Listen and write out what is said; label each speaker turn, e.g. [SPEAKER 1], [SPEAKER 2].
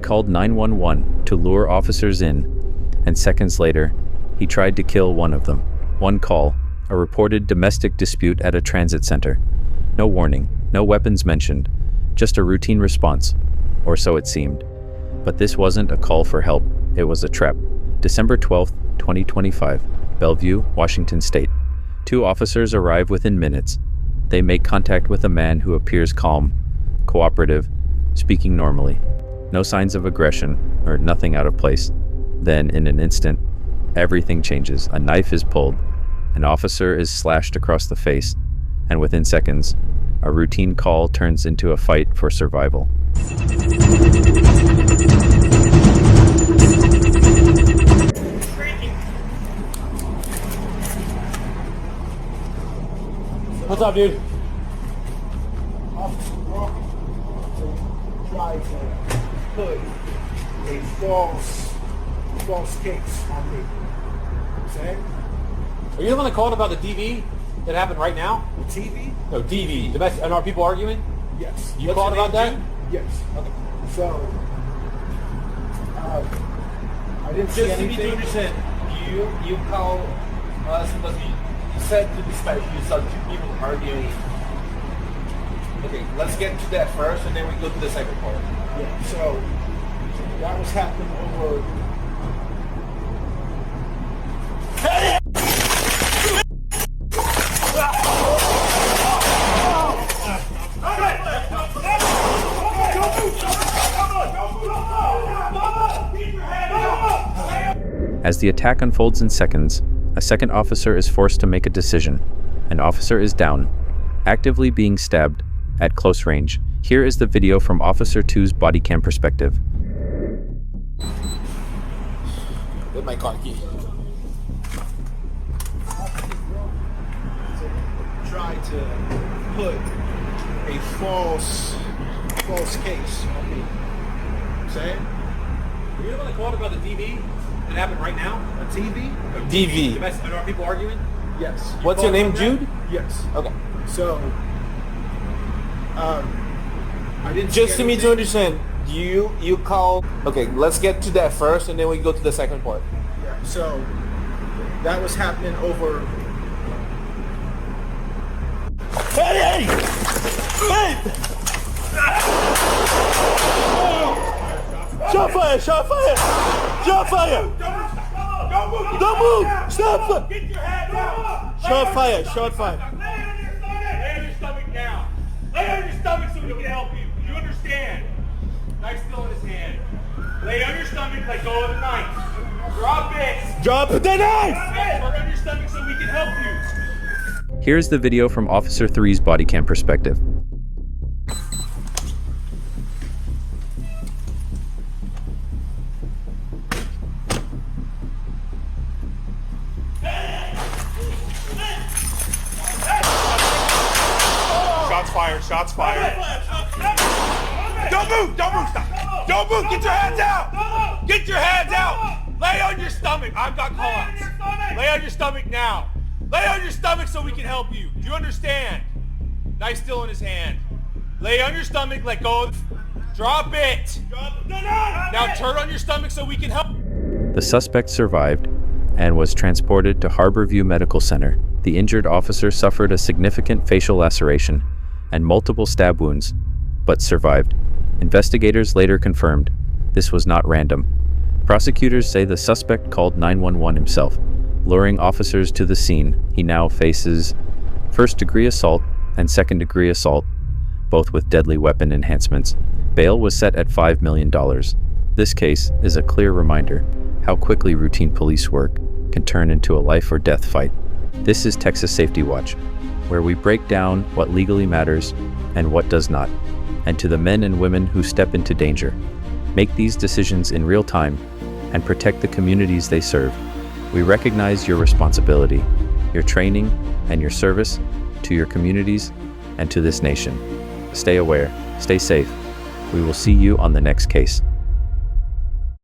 [SPEAKER 1] called 911 to lure officers in, and seconds later, he tried to kill one of them. One call, a reported domestic dispute at a transit center. No warning, no weapons mentioned, just a routine response, or so it seemed. But this wasn't a call for help, it was a trap. December 12th, 2025, Bellevue, Washington State. Two officers arrive within minutes. They make contact with a man who appears calm, cooperative, speaking normally. No signs of aggression or nothing out of place. Then, in an instant, everything changes. A knife is pulled, an officer is slashed across the face, and within seconds, a routine call turns into a fight for survival.
[SPEAKER 2] What's up, dude?
[SPEAKER 3] Try to put a false case on me. Okay?
[SPEAKER 2] Are you the one that called about the DV that happened right now?
[SPEAKER 3] The TV?
[SPEAKER 2] No, DV. Domestic. And are people arguing?
[SPEAKER 3] Yes.
[SPEAKER 2] You called about that?
[SPEAKER 3] Yes. Okay. So, I didn't see
[SPEAKER 4] Just to be
[SPEAKER 3] anything.
[SPEAKER 4] understand, you call us because you said to dispatch you saw two people arguing. Okay, let's get to that first, and then we go to the second part.
[SPEAKER 3] Yeah. So that was happening over.
[SPEAKER 1] As the attack unfolds in seconds, a second officer is forced to make a decision. An officer is down, actively being stabbed at close range. Here is the video from Officer 2's body cam perspective.
[SPEAKER 2] With my car key.
[SPEAKER 3] Try to put a false case on me. Saying?
[SPEAKER 2] Are you the one that called about the DV that happened right now?
[SPEAKER 3] A TV?
[SPEAKER 2] No,
[SPEAKER 4] DV.
[SPEAKER 2] Domestic. And are people arguing?
[SPEAKER 3] Yes.
[SPEAKER 4] What's your name, Jude?
[SPEAKER 3] Yes.
[SPEAKER 4] Okay.
[SPEAKER 3] So, I didn't
[SPEAKER 4] Just
[SPEAKER 3] see
[SPEAKER 4] to me to
[SPEAKER 3] anything.
[SPEAKER 4] understand, you call. Okay, let's get to that first, and then we go to the second part.
[SPEAKER 3] Yeah. So that was happening over.
[SPEAKER 4] Hey! Shot fire! Shot fire! Shot fire! Don't move! Stop!
[SPEAKER 5] Get your hands out!
[SPEAKER 4] Shot fire! Shot fire!
[SPEAKER 5] Lay on your stomach now. Lay on your stomach so we can help you. Do you understand? Knife still in his hand. Lay on your stomach, let go of the knife. Drop it.
[SPEAKER 4] Drop the knife!
[SPEAKER 5] Turn on your stomach so we can help you.
[SPEAKER 1] Here's the video from Officer 3's body cam perspective.
[SPEAKER 5] Shots fired. Shots fired. Don't move. Don't move. Stop. Don't move. Get your hands out. Get your hands out. Lay on your stomach. I've got call-outs. Lay on your stomach now. Lay on your stomach so we can help you. Do you understand? Knife still in his hand. Lay on your stomach. Let go. Drop it. Now turn on your stomach so we can help.
[SPEAKER 1] The suspect survived and was transported to Harborview Medical Center. The injured officer suffered a significant facial laceration and multiple stab wounds, but survived. Investigators later confirmed this was not random. Prosecutors say the suspect called 911 himself, luring officers to the scene. He now faces first-degree assault and second-degree assault, both with deadly weapon enhancements. Bail was set at $5 million. This case is a clear reminder how quickly routine police work can turn into a life-or-death fight. This is Texas Safety Watch, where we break down what legally matters and what does not. And to the men and women who step into danger, make these decisions in real time, and protect the communities they serve, we recognize your responsibility, your training, and your service to your communities and to this nation. Stay aware, stay safe. We will see you on the next case.